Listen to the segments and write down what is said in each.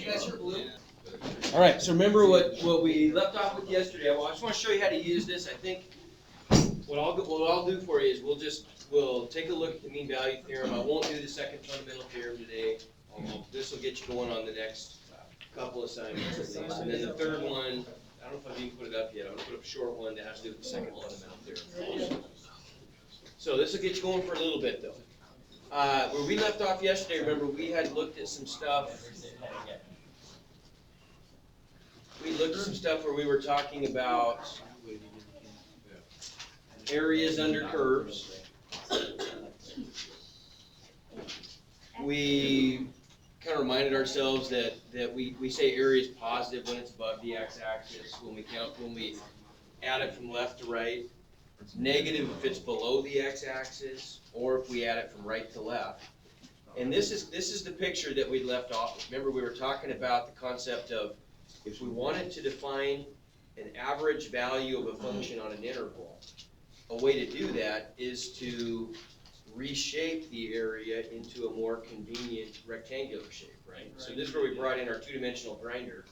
guys hear blue? All right, so remember what we left off with yesterday. Well, I just want to show you how to use this. I think what I'll do for you is we'll take a look at the mean value theorem. I won't do the second fundamental theorem today. This will get you going on the next couple assignments at least. And then the third one, I don't know if I've even put it up yet. I'm going to put up a short one that has to do with the second fundamental theorem. So this will get you going for a little bit though. Where we left off yesterday, remember we had looked at some stuff. We looked at some stuff where we were talking about areas under curves. We kind of reminded ourselves that we say area is positive when it's above the x-axis. When we add it from left to right. It's negative if it's below the x-axis, or if we add it from right to left. And this is the picture that we left off with. Remember, we were talking about the concept of if we wanted to define an average value of a function on an interval, a way to do that is to reshape the area into a more convenient rectangular shape, right? So this is where we brought in our two-dimensional grinder.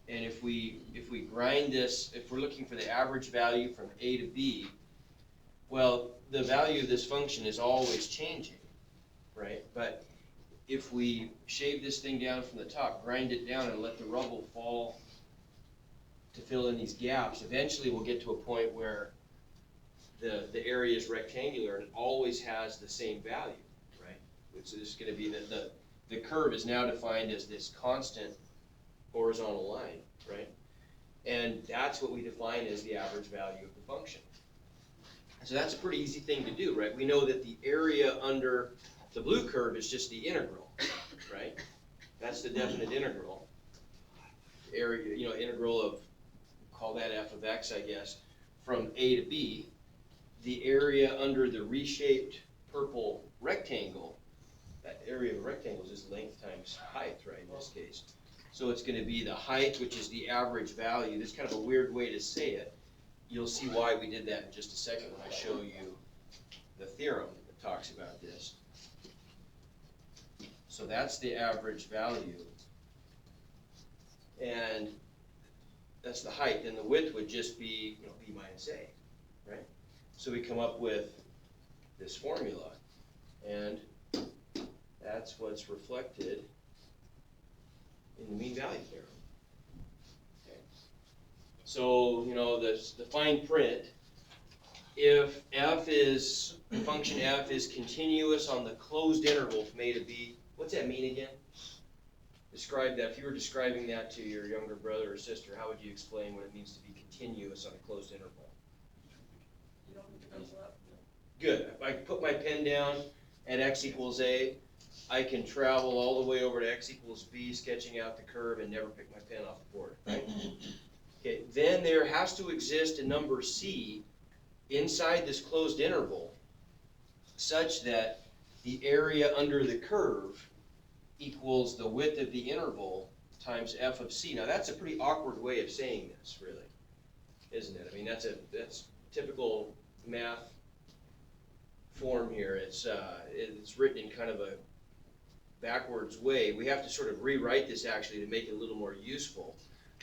And if we grind this, if we're looking for the average value from A to B, well, the value of this function is always changing, right? But if we shave this thing down from the top, grind it down, and let the rubble fall to fill in these gaps, eventually we'll get to a point where the area is rectangular and it always has the same value, right? So this is going to be the curve is now defined as this constant horizontal line, right? And that's what we define as the average value of the function. So that's a pretty easy thing to do, right? We know that the area under the blue curve is just the integral, right? That's the definite integral. Area, integral of, call that f of x, I guess, from A to B. The area under the reshaped purple rectangle, that area of a rectangle is just length times height, right, in this case. So it's going to be the height, which is the average value. This is kind of a weird way to say it. You'll see why we did that in just a second when I show you the theorem that talks about this. So that's the average value. And that's the height. And the width would just be, B minus A, right? So we come up with this formula. And that's what's reflected in the mean value theorem. Okay. So, the fine print, if function f is continuous on the closed interval from A to B, what's that mean again? Describe that. If you were describing that to your younger brother or sister, how would you explain what it means to be continuous on a closed interval? Good. If I put my pen down at x equals A, I can travel all the way over to x equals b, sketching out the curve, and never pick my pen off the board, right? Okay, then there has to exist a number c inside this closed interval such that the area under the curve equals the width of the interval times f of c. Now that's a pretty awkward way of saying this, really, isn't it? I mean, that's typical math form here. It's written in kind of a backwards way. We have to sort of rewrite this actually to make it a little more useful.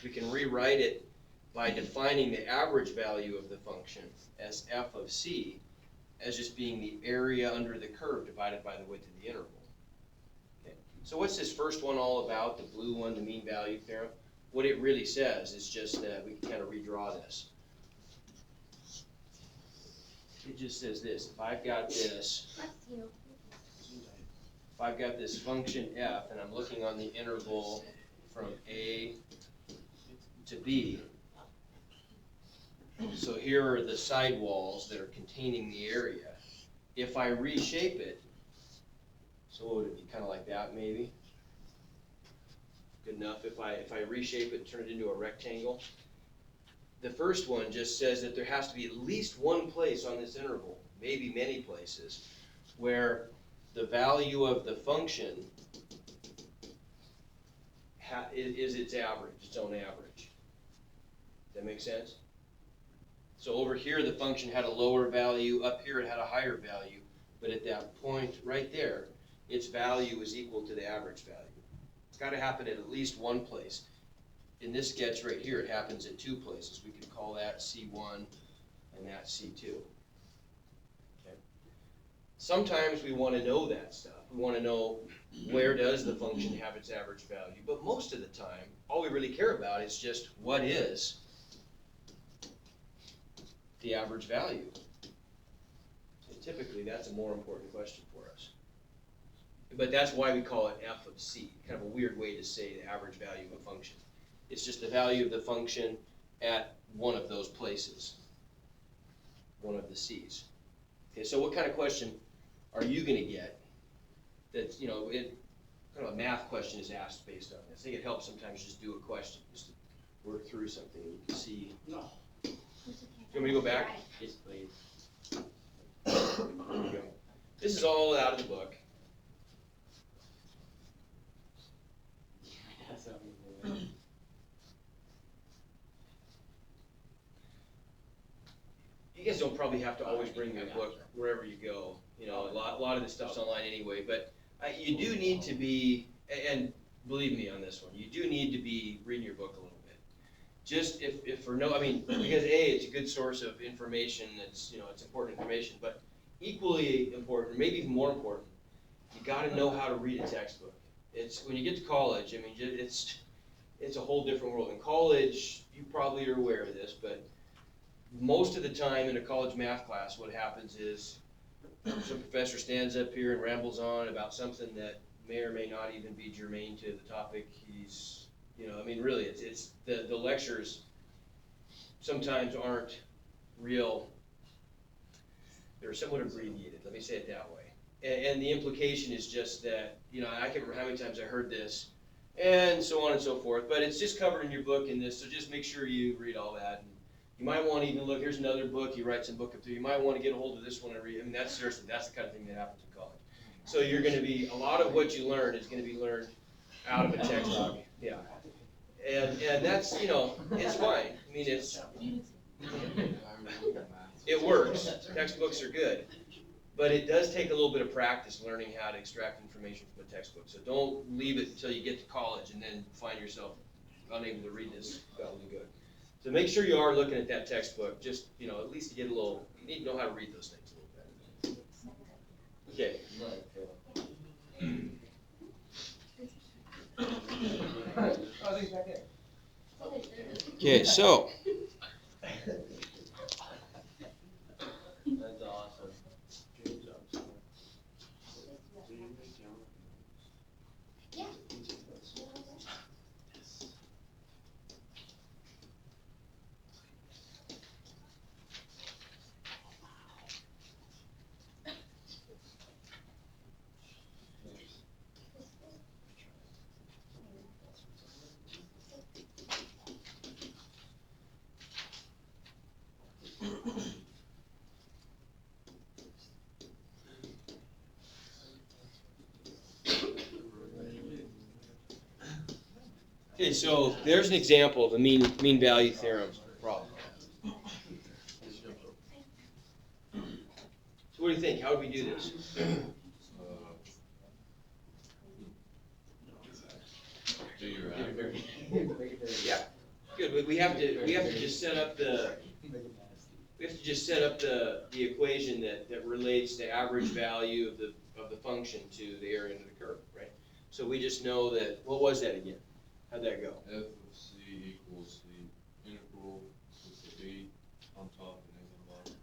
We can rewrite it by defining the average value of the function as f of c as just being the area under the curve divided by the width of the interval. Okay. So what's this first one all about, the blue one, the mean value theorem? What it really says is just that we can kind of redraw this. It just says this: if I've got this function f and I'm looking on the interval from A to B, so here are the sidewalls that are containing the area. If I reshape it, so what would it be, kind of like that maybe? Good enough. If I reshape it, turn it into a rectangle. The first one just says that there has to be at least one place on this interval, maybe many places, where the value of the function is its average, its own average. Does that make sense? So over here the function had a lower value, up here it had a higher value, but at that point right there, its value is equal to the average value. It's gotta happen at least one place. In this sketch right here, it happens at 2 places. We can call that C1 and that C2. Okay. Sometimes we want to know that stuff. We want to know where does the function have its average value. But most of the time, all we really care about is just what is the average value. And typically, that's a more important question for us. But that's why we call it f of c. Kind of a weird way to say the average value of a function. It's just the value of the function at one of those places, one of the c's. Okay, so what kind of question are you going to get that, you know, kind of a math question is asked based on this? I think it helps sometimes just do a question, just to work through something. You can see. No. Do you want me to go back? Yes, please. There you go. This is all out of the book. You guys don't probably have to always bring your book wherever you go. You know, a lot of this stuff's online anyway. But you do need to be, and believe me on this one, you do need to be reading your book a little bit. Just if for no, I mean, because it's a good source of information. It's, you know, it's important information. But equally important, maybe even more important, you got to know how to read a textbook. It's when you get to college. I mean, it's a whole different world. In college, you probably are aware of this, but most of the time in a college math class, what happens is some professor stands up here and rambles on about something that may or may not even be germane to the topic he's, you know, I mean, really, it's the lectures sometimes aren't real. They're somewhat abbreviated, let me say it that way. And the implication is just that, you know, I can't remember how many times I heard this, and so on and so forth, but it's just covered in your book in this, so just make sure you read all that. And you might want to even look, here's another book, he writes a book of 3, you might want to get a hold of this one and read. I mean, that's seriously, that's the kind of thing that happens in college. So you're going to be, a lot of what you learn is going to be learned out of a textbook. Yeah. And that's, you know, it's fine. I mean, it works. Textbooks are good. But it does take a little bit of practice learning how to extract information from a textbook. So don't leave it until you get to college and then find yourself unable to read this gobbledygook. So make sure you are looking at that textbook, just, you know, at least to get a little, you need to know how to read those things a little bit. Okay. Okay, so. That's awesome. Good job. Yeah. Okay, so there's an example of a mean value theorem problem. So what do you think? How would we do this? Yeah, good. We have to just set up the equation that relates the average value of the function to the area under the curve, right? So we just know that. What was that again? How'd that go? F of c equals the integral with the b on top and a bottom.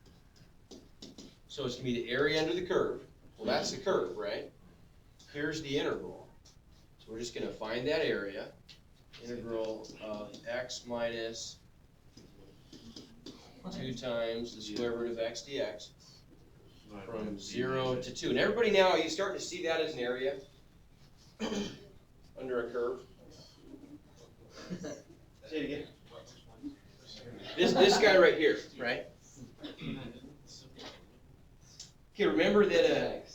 So it's going to be the area under the curve. Well, that's the curve, right? Here's the integral. So we're just going to find that area. Integral of x minus 2 times the square root of x dx from 0 to 2. And everybody now, are you starting to see that as an area under a curve? Say it again. This guy right here, right? Okay, remember that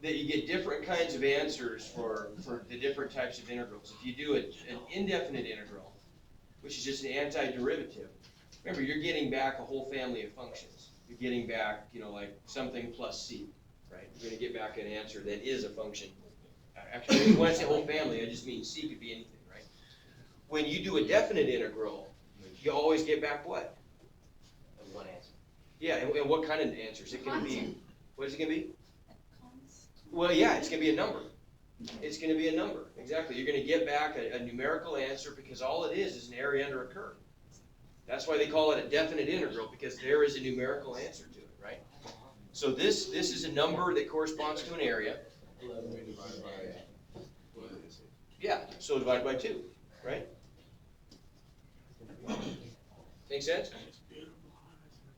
you get different kinds of answers for the different types of integrals. If you do an indefinite integral, which is just an antiderivative, remember you're getting back a whole family of functions. You're getting back, you know, like something plus c, right? You're going to get back an answer that is a function Actually, when I say whole family, I just mean C could be anything, right? When you do a definite integral, you always get back what? One answer. Yeah, and what kind of answers? It can be, Constant. what is it gonna be? Constant. Well, yeah, it's gonna be a number. It's gonna be a number, exactly. You're gonna get back a numerical answer because all it is an area under a curve. That's why they call it a definite integral, because there is a numerical answer to it, right? So this is a number that corresponds to an area. Yeah, so divided by 2, right? Make sense?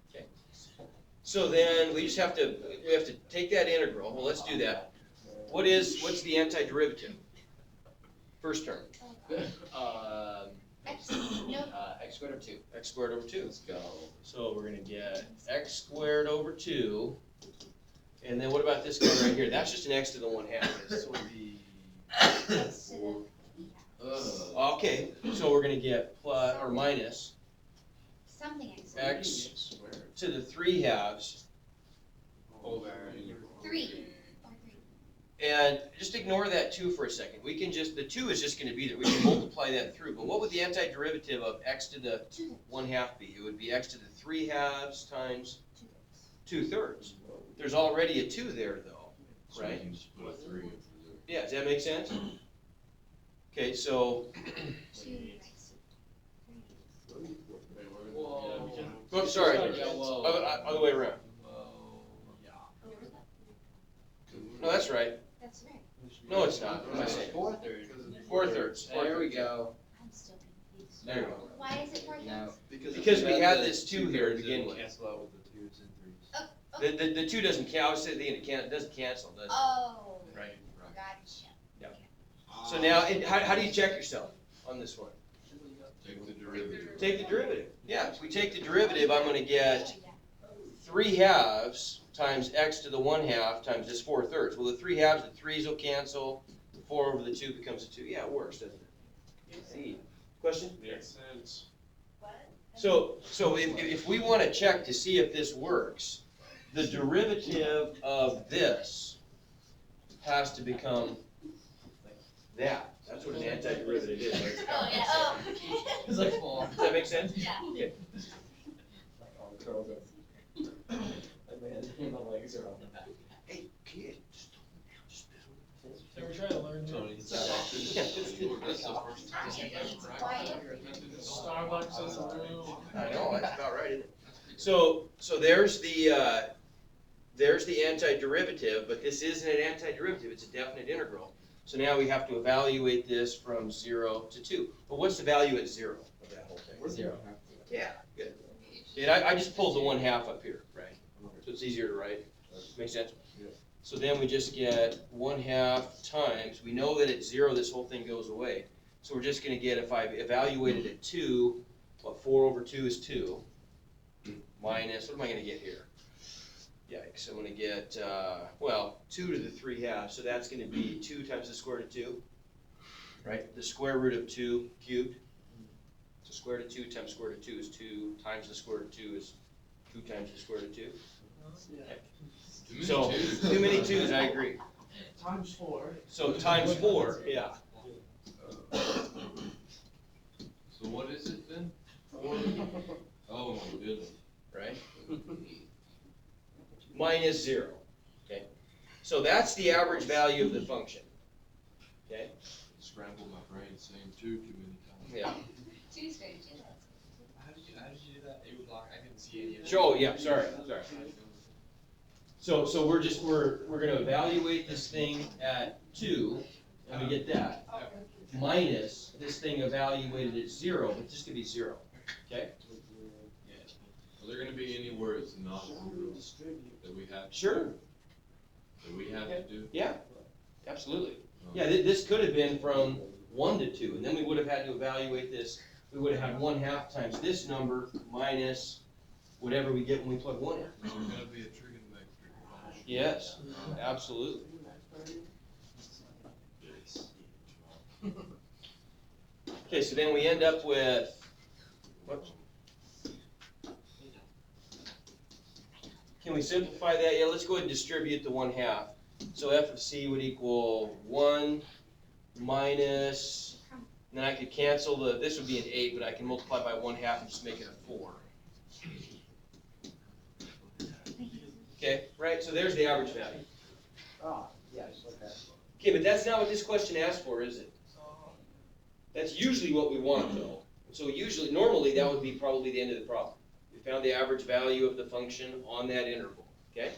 Okay. So then we just have to take that integral. Well, let's do that. What's the antiderivative? First term. X, no, X squared over 2. X squared over 2. Let's go. So we're gonna get x squared over 2. And then what about this guy right here? That's just an x to the 1/2. This would be. X to the, Okay, so we're gonna get plus or minus something X. x to the 3/2. Over. 3. And just ignore that 2 for a second. We can just, the 2 is just gonna be there. We can multiply that through. But what would the antiderivative of x to the 1/2 be? It would be x to the 3/2 times 2/3. There's already a 2 there though, right? So you just put a 3 in for there. Yeah, does that make sense? Okay, so, 2 oops, sorry, Yeah, whoa. other way around. No, that's right. That's right. No, it's not. What am I saying? 4/3. 4/3. There we go. I'm still confused. There you go. Why is it 4 Now. Because we had this 2 here to begin with. Cancel out with the 2s and 3s. The 2 doesn't count. I was saying it doesn't cancel, does it? Oh, Right. gotcha. So now, how do you check yourself on this one? Take the derivative. Take the derivative. Yeah, if we take the derivative, I'm gonna get 3/2 times x to the 1/2 times this 4/3. Well, the 3/2, the 3's will cancel. The 4 over the 2 becomes a 2. Yeah, it works, doesn't it? See. Question? Makes sense. So if we want to check to see if this works, the derivative of this has to become that. That's what an antiderivative is. Right? Oh, yeah, oh, okay. It's like fall. Does that make sense? Yeah. Okay. Like all the curls up. My legs are on the back. Hey, kid, just So we're trying to learn Tony, new it's Yeah. That's the first time It's I've quiet. Starbucks in the room. I know, that's about right, isn't it? So there's the antiderivative, but this isn't an antiderivative, it's a definite integral. So now we have to evaluate this from 0 to 2. But what's the value at 0 of that whole thing? 0. Yeah, good. And I just pulled the 1/2 up here, right? So it's easier to write. Make sense? Yeah. So then we just get 1/2 times, we know that at 0 this whole thing goes away. So we're just gonna get, if I evaluate it at 2, what, 4 over 2 is 2. Minus, what am I gonna get here? Yikes, I'm gonna get, 2 to the 3/2, so that's gonna be 2 times the square root of 2, right? The square root of 2 cubed. So square root of 2 times square root of 2 is 2, times the square root of 2 is 2 times the square root of 2. So, too many 2's, I agree. Times 4. So times 4, yeah. So what is it then? Oh my goodness. Right? Minus 0, okay? So that's the average value of the function, okay? Scrambled my brain saying 2 too many times. Yeah. 2 is great, too. How did you do that? It was like, I couldn't see any of it. So, yeah, sorry. So we're gonna evaluate this thing at 2, and we get that. Minus this thing evaluated at 0, but this could be 0, okay? Are there gonna be any words not zero that we have? Sure. That we have to do? Yeah, absolutely. Yeah, this could have been from 1 to 2, and then we would have had to evaluate this. We would have had 1/2 times this number minus whatever we get when we plug 1 in. There's gonna be a trigonometric function. Yes, absolutely. Okay, so then we end up with, whoops. Can we simplify that? Yeah, let's go ahead and distribute the 1/2. So f of c would equal 1 minus, and then I could cancel this would be an 8, but I can multiply by 1/2 and just make it a 4. Okay, right, so there's the average value. Ah, yes, okay. Okay, but that's not what this question asked for, is it? That's usually what we want, though. So normally, that would be probably the end of the problem. We found the average value of the function on that interval, okay?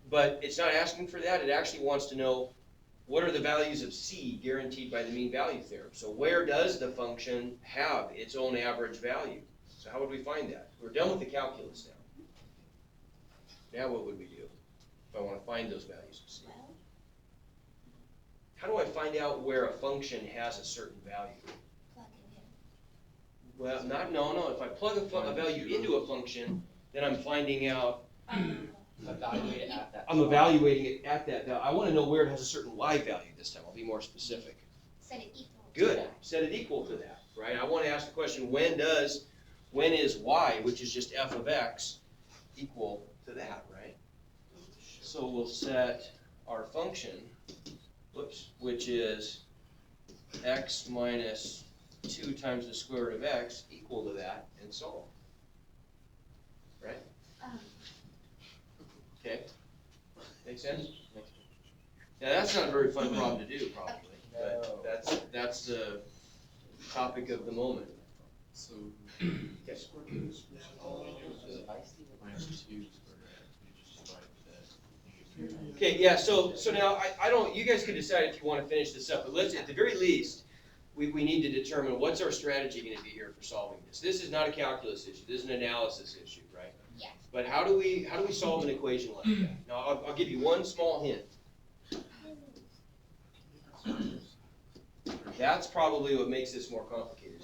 But it's not asking for that, it actually wants to know what are the values of c guaranteed by the mean value theorem. So where does the function have its own average value? So how would we find that? We're done with the calculus now. Now what would we do if I want to find those values of c? Well, How do I find out where a function has a certain value? plug it in. Well, no. If I plug a value into a function, then I'm finding out, Evaluate it at that. I'm evaluating it at that value. I want to know where it has a certain y value this time. I'll be more specific. Set it equal. Good. Set it equal to that, right? I want to ask the question, when is y, which is just f of x, equal to that, right? So we'll set our function, which is x minus 2 times the square root of x equal to that, and so on. Right? Okay? Make sense? Now, that's not a very fun problem to do, probably, but that's the topic of the moment. So, Okay. minus 2 square root, you just divide that. Okay, yeah, so now, I don't, you guys can decide if you want to finish this up, but let's, at the very least, we need to determine what's our strategy going to be here for solving this. This is not a calculus issue, this is an analysis issue, right? Yeah. But how do we solve an equation like that? Now, I'll give you one small hint. That's probably what makes this more complicated.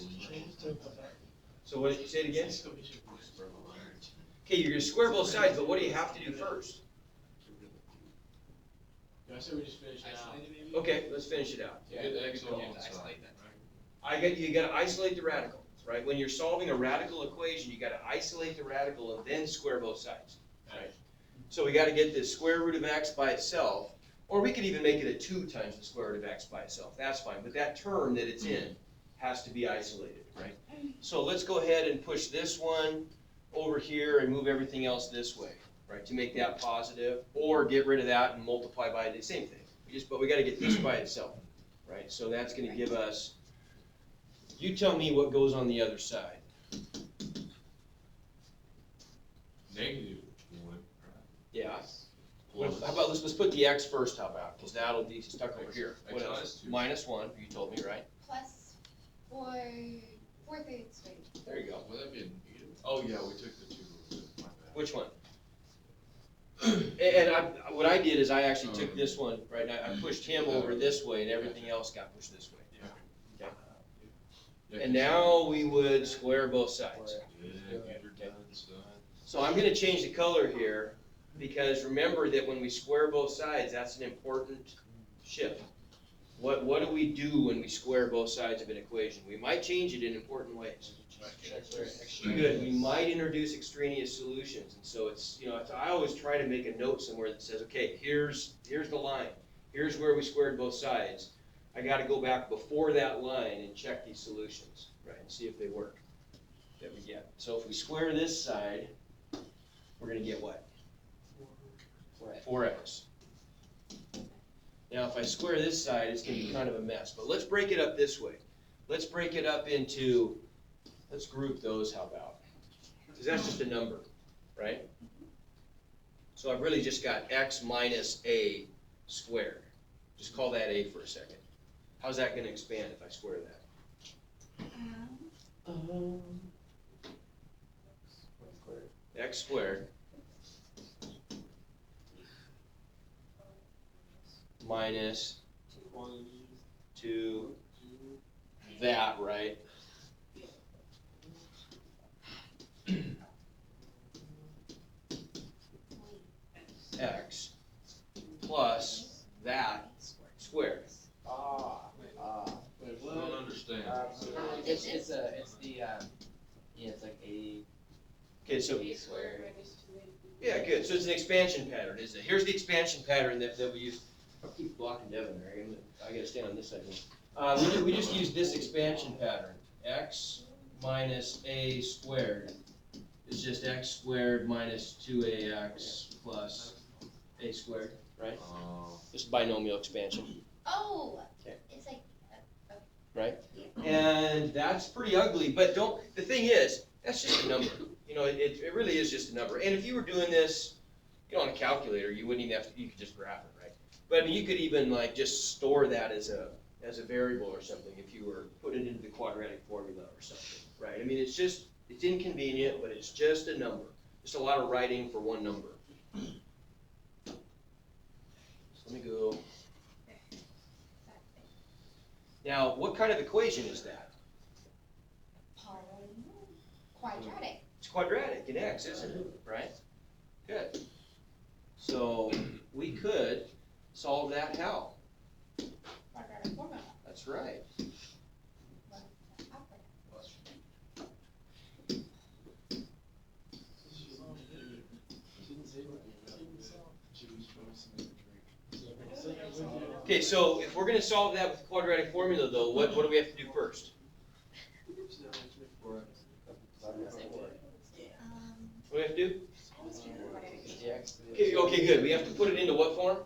So what did you say it again? Okay, you're going to square both sides, but what do you have to do first? I say we just finish it out. Isolated maybe? Okay, let's finish it out. You get x on You one have to side, isolate that. right? You gotta isolate the radical, right? When you're solving a radical equation, you gotta isolate the radical and then square both sides, right? So we gotta get the square root of x by itself, or we could even make it a 2 times the square root of x by itself, that's fine. But that term that it's in has to be isolated, right? So let's go ahead and push this one over here and move everything else this way, right? To make that positive, or get rid of that and multiply by the same thing. But we gotta get this by itself, right? So that's gonna give us, you tell me what goes on the other side. Negative 1, right? Yeah. Plus, How about, let's put the x first, how about? Because that'll be stuck over here. What X else? minus 2. -1, you told me, right? Plus 4/3 squared. There you go. Would that be a negative? Oh, yeah, we took the 2, my bad. Which one? And what I did is I actually took this one, right, and I pushed him over this way and everything else got pushed this way. Yeah, And now we would square both sides. Yeah, get her done, son. So I'm gonna change the color here, because remember that when we square both sides, that's an important shift. What do we do when we square both sides of an equation? We might change it in important ways. Good, we might introduce extraneous solutions, and so I always try to make a note somewhere that says, okay, here's the line. Here's where we squared both sides. I gotta go back before that line and check these solutions, right, and see if they work, that we get. So if we square this side, we're gonna get what? 4x. Now, if I square this side, it's gonna be kind of a mess, but let's break it up this way. Let's break it up into, let's group those, how about? Because that's just a number, right? So I've really just got x minus a squared. Just call that a for a second. How's that gonna expand if I square that? X squared minus 2, that, right? X plus that squared. I don't understand. It's like a. Okay, so, A squared. yeah, Yeah, good, so it's an expansion pattern, isn't it? Here's the expansion pattern that we use. I'll keep blocking Devin there, I gotta stand on this side here. We just use this expansion pattern, x minus a squared is just x squared minus 2ax plus a squared, right? Just binomial expansion, Oh, Okay. it's like, right? And that's pretty ugly, but the thing is, that's just a number. You know, it really is just a number. And if you were doing this, on a calculator, you wouldn't even have to, you could just graph it, right? But I mean, you could even like just store that as a variable or something if you were putting it into the quadratic formula or something, right? I mean, it's inconvenient, but it's just a number. Just a lot of writing for one number. So let me go. Now, what kind of equation is that? quadratic. It's quadratic in x, isn't it? Right? Good. So we could solve that how? Quadratic formula. That's right. Okay, so if we're going to solve that with quadratic formula, though, what do we have to do first? What do we have to do? Okay, good. We have to put it into what form?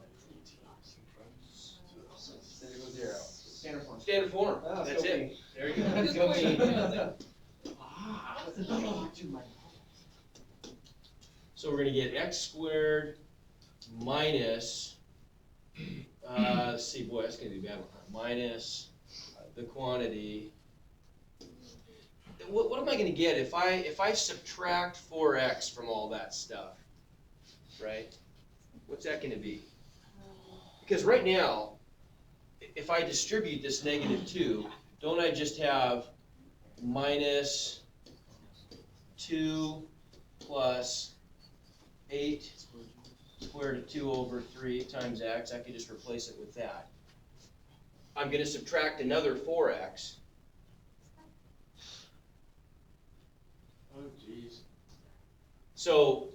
Standard form. Standard form. Oh, That's so it. There you Let's go. go me. So we're going to get x squared minus, let's see, boy, that's going to be bad. Minus the quantity. What am I going to get if I subtract 4x from all that stuff, right? What's that going to be? Because right now, if I distribute this -2, don't I just have minus 2 plus 8 square root of 2 over 3 times x? I could just replace it with that. I'm going to subtract another 4x. Oh, jeez. So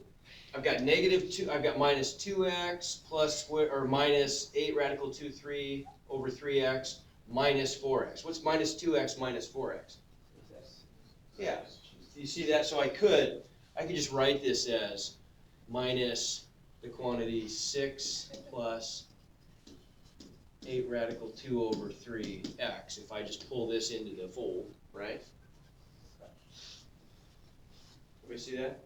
I've got -2. I've got minus 2x plus minus 8 radical 2 3 over 3x minus 4x. What's minus 2x minus 4x? Yeah. Do you see that? So I could just write this as minus the quantity 6 plus 8 radical 2 over 3x if I just pull this into the fold, right? Everybody see that?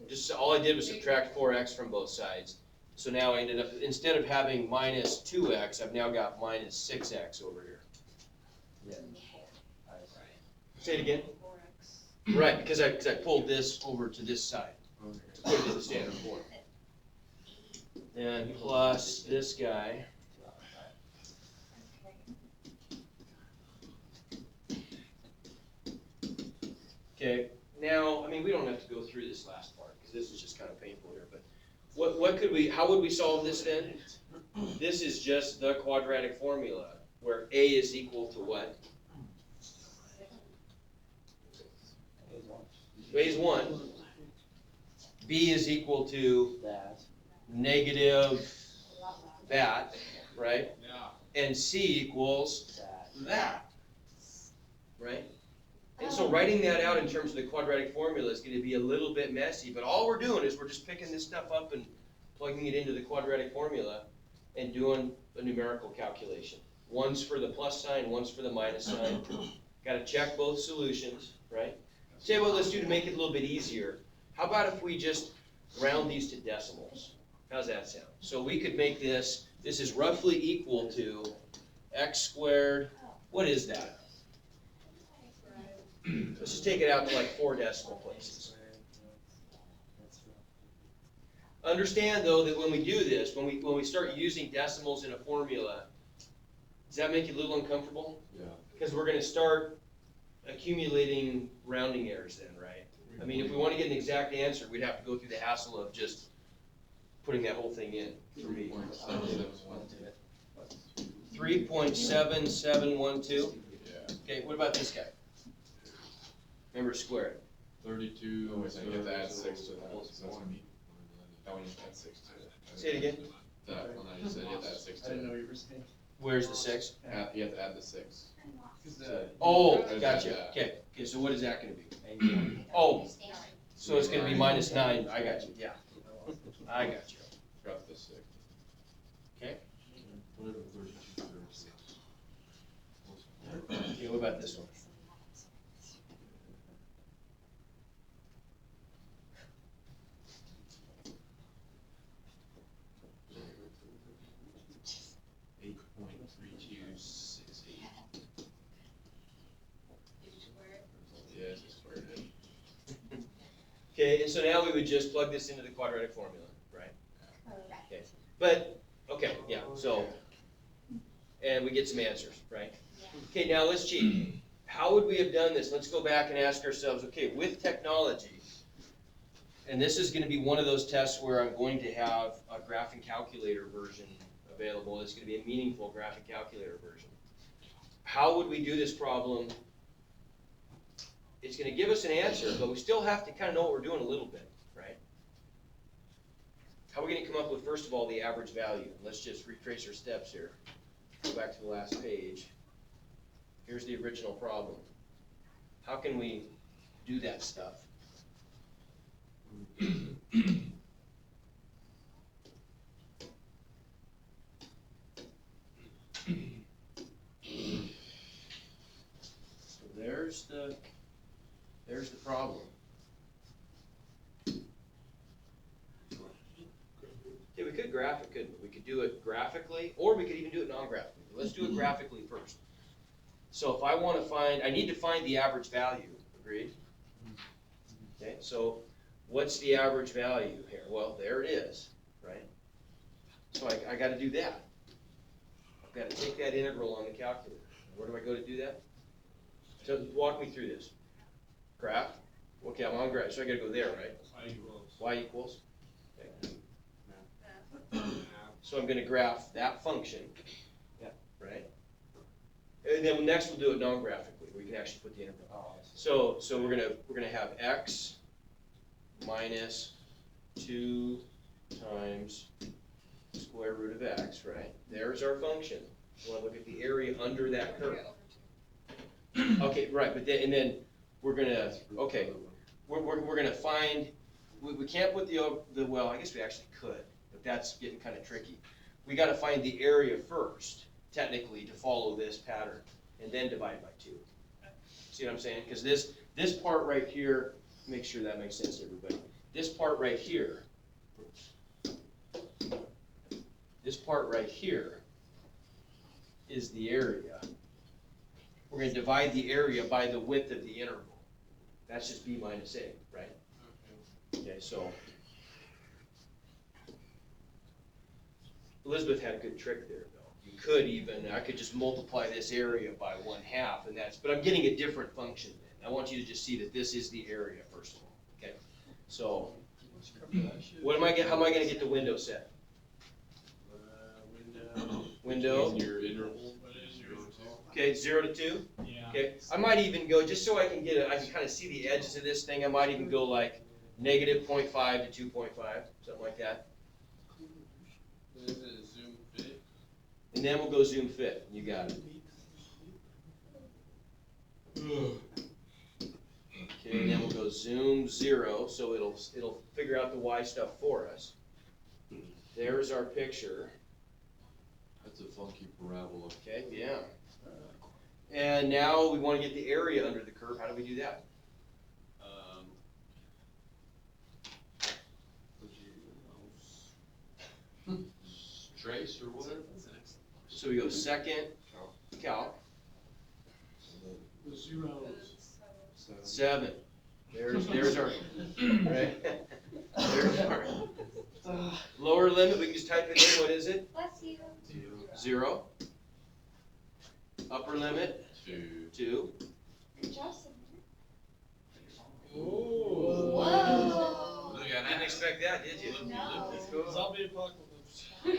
Just all I did was subtract 4x from both sides. So now I ended up, instead of having minus 2x, I've now got minus 6x over here. Say it again. Right, because I pulled this over to this side to put it in the standard form. And plus this guy. Okay, now, I mean, we don't have to go through this last part because this is just kind of painful here, but how would we solve this then? This is just the quadratic formula where A is equal to what? A is 1. B is equal to negative that, right? Yeah. And C equals that, right? And so writing that out in terms of the quadratic formula is going to be a little bit messy, but all we're doing is we're just picking this stuff up and plugging it into the quadratic formula and doing a numerical calculation. One's for the plus sign, one's for the minus sign. Got to check both solutions, right? Say what let's do to make it a little bit easier. How about if we just round these to decimals? How's that sound? So we could make this is roughly equal to x squared. What is that? Let's just take it out to like 4 decimal places. Understand though that when we do this, when we start using decimals in a formula, does that make you a little uncomfortable? Yeah. Because we're going to start accumulating rounding errors then, right? I mean, if we want to get an exact answer, we'd have to go through the hassle of just putting that whole thing in for me. 3.7712. Yeah. Okay, what about this guy? Remember, square it. 32. Oh, wait, so you have to add 6 to that. Plus So that's one. gonna be- That one you have to add 6 to it. Say it again. That one I just said, you have to add 6 I to didn't know it. what you were saying. Where's the 6? You have to add the 6. Oh, There's gotcha. that. Okay, so what is that gonna be? Oh, so it's gonna be minus 9. I got you, yeah. I got you. Drop the 6. Put it at 3236. Okay, what about this one? Yes, it's squared in. Okay, and so now we would just plug this into the quadratic formula, right? Correct. Okay, but, okay, yeah, so, and we get some answers, right? Okay, now let's cheat. How would we have done this? Let's go back and ask ourselves, okay, with technology, and this is gonna be one of those tests where I'm going to have a graphing calculator version available. It's gonna be a meaningful graphic calculator version. How would we do this problem? It's gonna give us an answer, but we still have to kinda know what we're doing a little bit, right? How are we gonna come up with, first of all, the average value? Let's just retrace our steps here. Go back to the last page. Here's the original problem. How can we do that stuff? So there's the problem. Okay, we could graph it, couldn't we? We could do it graphically, or we could even do it non-graphically. Let's do it graphically first. So if I want to find, I need to find the average value, agreed? Okay, so what's the average value here? Well, there it is, right? So I got to do that. I've got to take that integral on the calculator. Where do I go to do that? So walk me through this. Graph. Okay, I'm on graph, so I got to go there, right? Y equals. Okay. So I'm going to graph that function, right? And then next we'll do it non-graphically. We can actually put the integral. So we're gonna have x minus 2 times square root of x, right? There's our function. We want to look at the area under that curve. Okay, right, but then we're gonna we're gonna find. We can't put the well. I guess we actually could, but that's getting kind of tricky. We got to find the area first, technically, to follow this pattern, and then divide by 2. See what I'm saying? Because this part right here, make sure that makes sense to everybody. This part right here, is the area. We're going to divide the area by the width of the interval. That's just b minus a, right? Okay, so Elizabeth had a good trick there, though. You could even, I could just multiply this area by 1/2, and but I'm getting a different function then. I want you to just see that this is the area, first of all, okay? So, how am I gonna get the window set? Window. Your interval. What is your Okay, 0 to 2. Yeah. Okay, I might even go, just so I can I can kind of see the edges of this thing, I might even go like -0.5 to 2.5, something like that. Is it a zoom fit? And then we'll go zoom fit. You got it. Okay, and then we'll go zoom 0, so it'll figure out the y stuff for us. There's our picture. That's a funky parabola. Okay, yeah. And now we want to get the area under the curve. How do we do that? Trace or whatever. So we go second calc, The zeros. 7. There's our right. There's our lower limit. We can just type it in. What is it? Bless you. 0. Upper limit 2. Good job, Oh. Whoa. Look at Didn't expect that, did you? No. Zombie apocalypse. And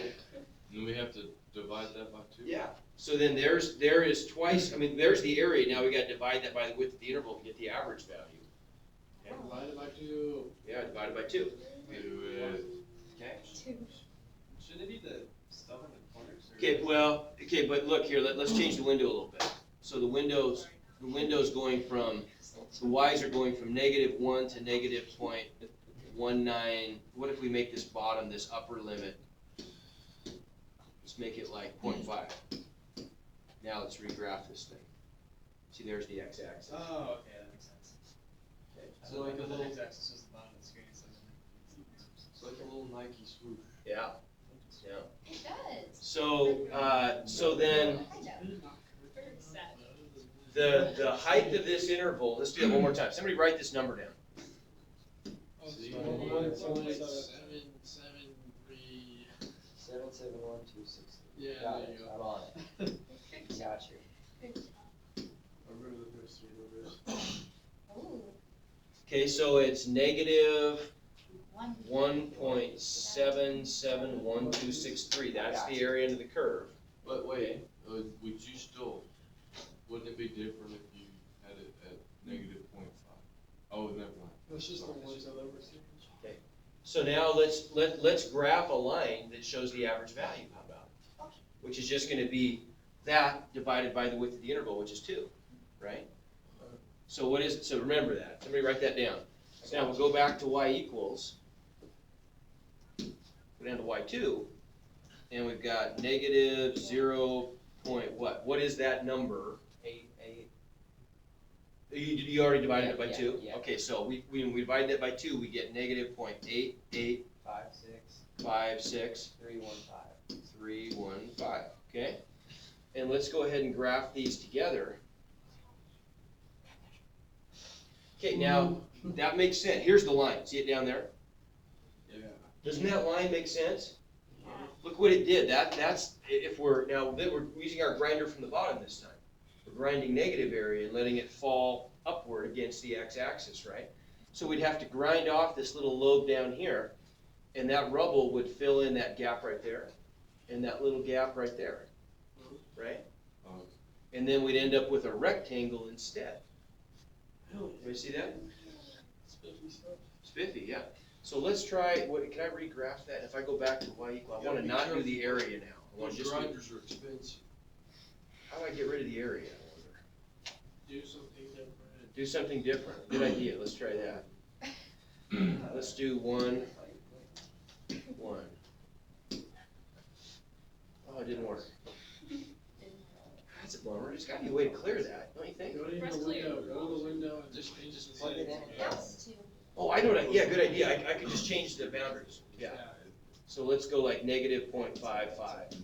then we have to divide that by 2? Yeah. So then there is twice, I mean, there's the area, now we gotta divide that by the width of the interval to get the average value. Divided by 2. Yeah, divided by 2. Do it. Okay. Two. Shouldn't it be the stuff in the corners? Or- Okay, well, okay, but look here, let's change the window a little bit. So the window's going from, the y's are going from -1 to -0.19. What if we make this bottom, this upper limit? Let's make it like 0.5. Now let's regraph this thing. See, there's the x-axis. Oh, okay, that makes sense. Okay. So like the little x-axis was the bottom of the screen, so. It's like a little Nike swoosh. Yeah, yeah. It does. So then Kind of. Very sad. the height of this interval, let's do it one more time. Somebody write this number down. See? 1.773. 77126. Yeah, Got there it, you go. I'm on it. Got you. I remember the first 3 numbers. Ooh, Okay, so it's negative one. 1.771263. That's the area under the curve. But wait, would you still, wouldn't it be different if you had it at -0.5? Oh, never mind. That's just the ones that over here. So now let's graph a line that shows the average value. How about it? Which is just going to be that divided by the width of the interval, which is 2, right? So what is it? So remember that. Somebody write that down. So now we'll go back to y equals. Go down to y2, and we've got negative 0. What? What is that number? 8. You already divided it by Yeah, 2? yeah. Okay, so we divide that by 2, we get negative 0.8856 56 315. 315, okay? And let's go ahead and graph these together. Okay, now, that makes sense. Here's the line. See it down there? Yeah. Doesn't that line make sense? Look what it did. That's, if we're using our grinder from the bottom this time. We're grinding negative area and letting it fall upward against the x-axis, right? So we'd have to grind off this little lobe down here, and that rubble would fill in that gap right there, and that little gap right there, right? Oh. And then we'd end up with a rectangle instead. You see that? Spiffy stuff. Spiffy, yeah. So let's try, can I regraph that? If I go back to y equal, I want to not do the area now. I want Those to just do, grinders are expensive. how do I get rid of the area, I wonder? Do something different. Do something different. Good idea. Let's try that. Let's do 1, 1. Oh, it didn't work. That's a bummer. There's got to be a way to clear that, don't you think? Go to Press the clear. window, go to the window and just change the plug it in. That's two. Oh, I know that. Yeah, good idea. I could just change the boundaries. Yeah. So let's go like negative 0.55.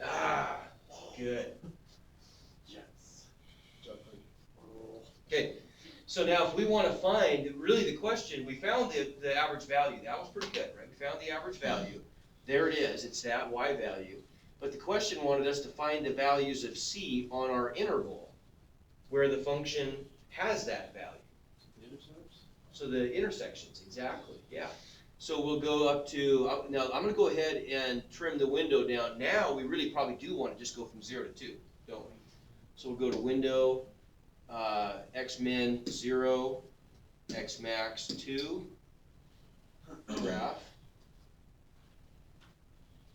Ah, good. Yes. Okay, so now if we want to find, really the question, we found the average value. That was pretty good, right? We found the average value. There it is. It's that y value. But the question wanted us to find the values of c on our interval where the function has that value. So the intersections, exactly, yeah. So we'll go up to, now I'm going to go ahead and trim the window down. Now we really probably do want to just go from 0 to 2, don't we? So we'll go to window, x min 0, x max 2, graph.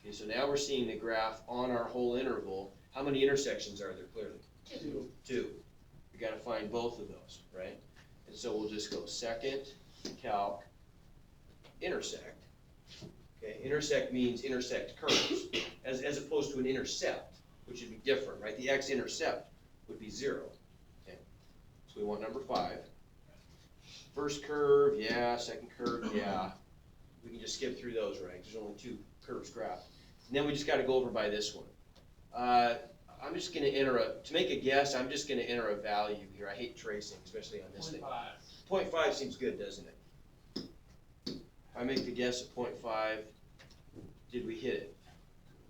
Okay, so now we're seeing the graph on our whole interval. How many intersections are there clearly? 2. 2. We got to find both of those, right? And so we'll just go second, calc, intersect. Okay, intersect means intersect curves, as opposed to an intercept, which would be different, right? The x-intercept would be 0. Okay, so we want number 5. First curve, yeah. Second curve, yeah. We can just skip through those, right? There's only 2 curves graphed. And then we just got to go over by this one. I'm just going to enter to make a guess, I'm just going to enter a value here. I hate tracing, especially on this thing. 0.5 seems good, doesn't it? If I make the guess at 0.5, did we hit it?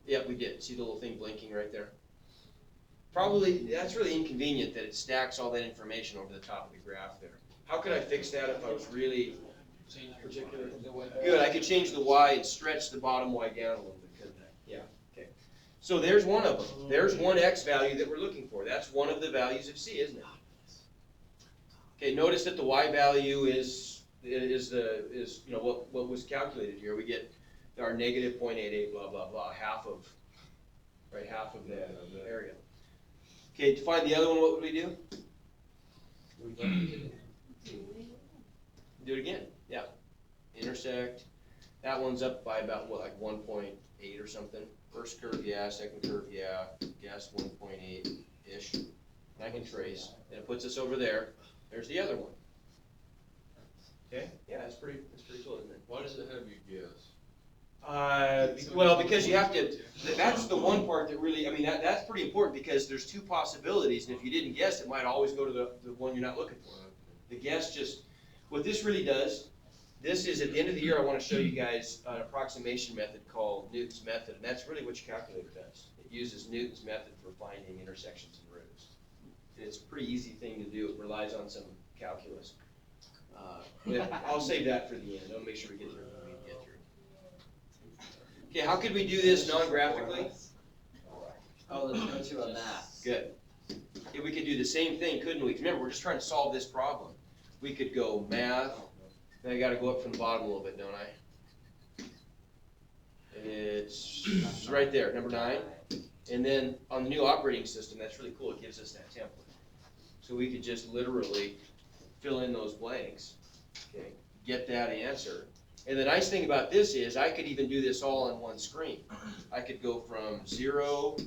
Yep, we did. See the little thing blinking right there? Probably, that's really inconvenient that it stacks all that information over the top of the graph there. How could I fix that if I was really Change Particular, the way. Good, I could change the y and stretch the bottom y down a little bit, couldn't I? Yeah, okay. So there's one of them. There's one x value that we're looking for. That's one of the values of c, isn't it? Okay, notice that the y value is you know what was calculated here. We get our negative 0.88 blah blah blah, half of that area. Okay, to find the other one, what would we do? Do it again. Yeah. Intersect. That one's up by about what, like 1.8 or something. First curve, yeah. Second curve, yeah. Guess 1.8-ish. And I can trace. And it puts us over there. There's the other one. Okay. Yeah, that's pretty cool, isn't it? Why does it have you guess? Well, because you have to. That's the one part that really. I mean, that's pretty important because there's two possibilities, and if you didn't guess, it might always go to the one you're not looking for. The guess just. What this really does. This is at the end of the year. I want to show you guys an approximation method called Newton's method, and that's really what your calculator does. It uses Newton's method for finding intersections and roots. And it's a pretty easy thing to do. It relies on some calculus. I'll save that for the end. I'll make sure we get through what we need to get through. Okay, how could we do this non-graphically? Oh, let's go to a map. Good. Yeah, we could do the same thing, couldn't we? Remember, we're just trying to solve this problem. We could go math. Then I got to go up from the bottom a little bit, don't I? It's right there, number 9. And then on the new operating system, that's really cool. It gives us that template. So we could just literally fill in those blanks, okay, get that answer. And the nice thing about this is I could even do this all on one screen. I could go from 0,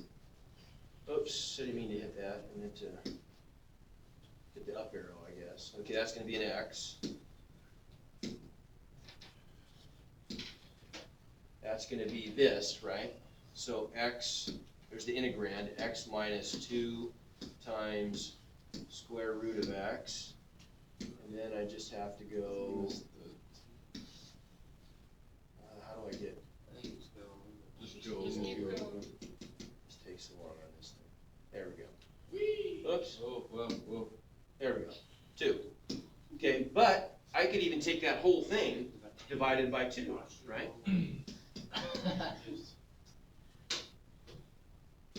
oops, I didn't mean to hit that, I meant to hit the up arrow, I guess. Okay, that's going to be an x. That's going to be this, right? So x, there's the integrand, x minus 2 times square root of x. And then I just have to go, how do I get? Just go. Just keep going. This takes so long on this thing. There we go. Oops, Oh, well. there we go. 2. Okay, but I could even take that whole thing divided by 2, right?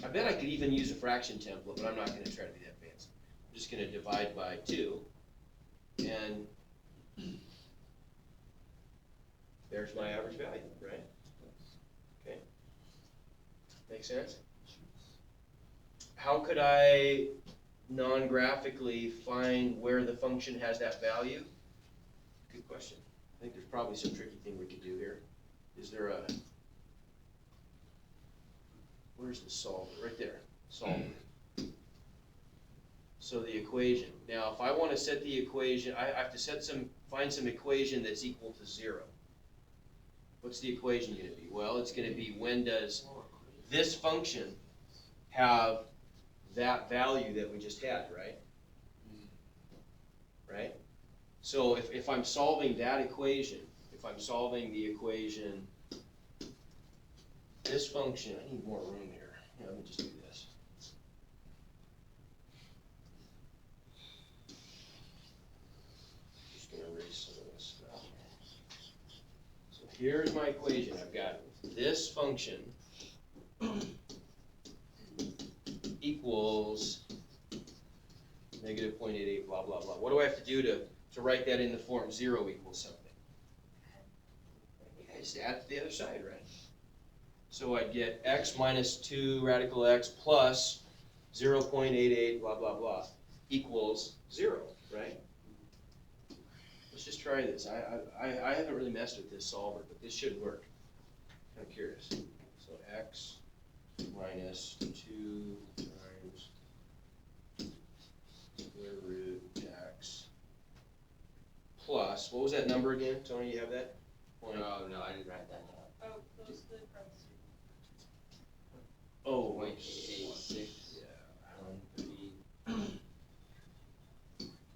I bet I could even use a fraction template, but I'm not going to try to be that fancy. I'm just going to divide by 2, and there's my average value, right? Okay. Make sense? How could I non-graphically find where the function has that value? Good question. I think there's probably some tricky thing we could do here. Is there a, where's the solver? Right there, solver. So the equation. Now, if I want to set the equation, I have to find some equation that's equal to 0. What's the equation going to be? Well, it's going to be when does this function have that value that we just had, right? Right? So if I'm solving that equation, if I'm solving the equation, this function, I need more room here. Yeah, let me just do this. Just gonna erase some of this stuff. So here's my equation. I've got this function equals negative 0.88, blah, blah, blah. What do I have to do to write that in the form 0 equals something? I just add to the other side, right? So I'd get x minus 2 radical x plus 0.88, blah, blah, blah, equals 0, right? Let's just try this. I haven't really messed with this solver, but this should work. I'm curious. So x minus 2 times square root x plus, what was that number again? Tony, you have that? No, I didn't write that down. Oh, those the parentheses. Oh, Point wait. 886. Yeah.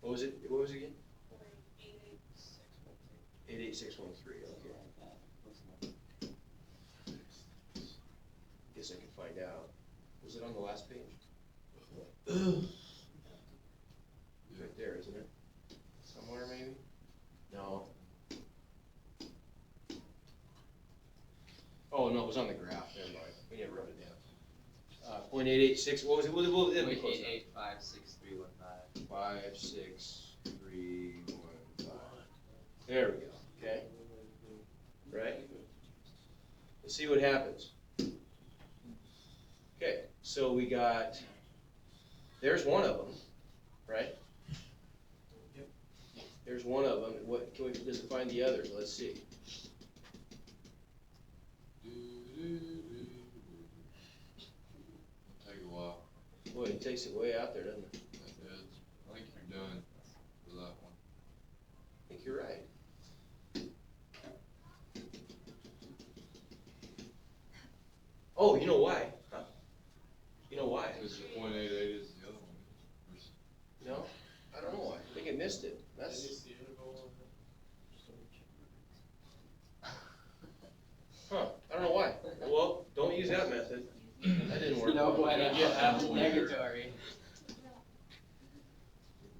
What was it? What was it again? 886.3. Okay. Guess I can find out. Was it on the last page? Right there, isn't it? Somewhere maybe? No. Oh, no, it was on the graph, never mind, we never wrote it down. 0.886, what was it, what was it? Point 8856315. 56315. There we go, okay? Right? Let's see what happens. Okay, so we got, there's one of them, right? Yep. There's one of them, what, does it find the others, let's see. Take a while. Boy, it takes it way out there, doesn't it? I think you're done for that one. I think you're right. Oh, you know why? Huh? You know why? Because the 0.88 is the other one. No, I don't know why. I think I missed it. That's, Just the interval huh, I don't know why. Well, don't use that method. That didn't work. No way to get out. negatory.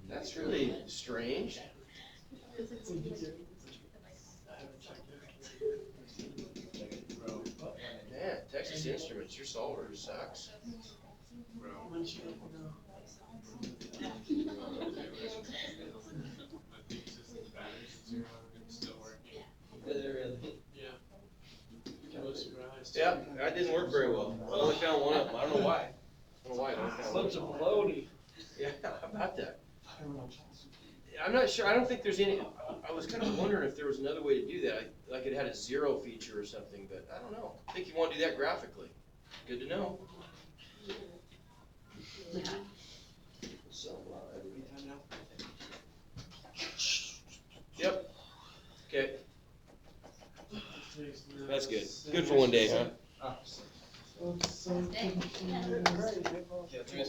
That's really strange. Man, Texas Instruments, your solver sucks. Yeah. I was surprised. Yeah, that didn't work very well. I only found one of them. I don't know why. I don't know why I only found one. Such a floaty. Yeah, how about that? I'm not sure, I don't think there's any, I was kind of wondering if there was another way to do that, like it had a zero feature or something, but I don't know. I think you want to do that graphically. Good to know. So, yep, okay, that's good. Good for one day, huh? Stay. Yeah, thanks,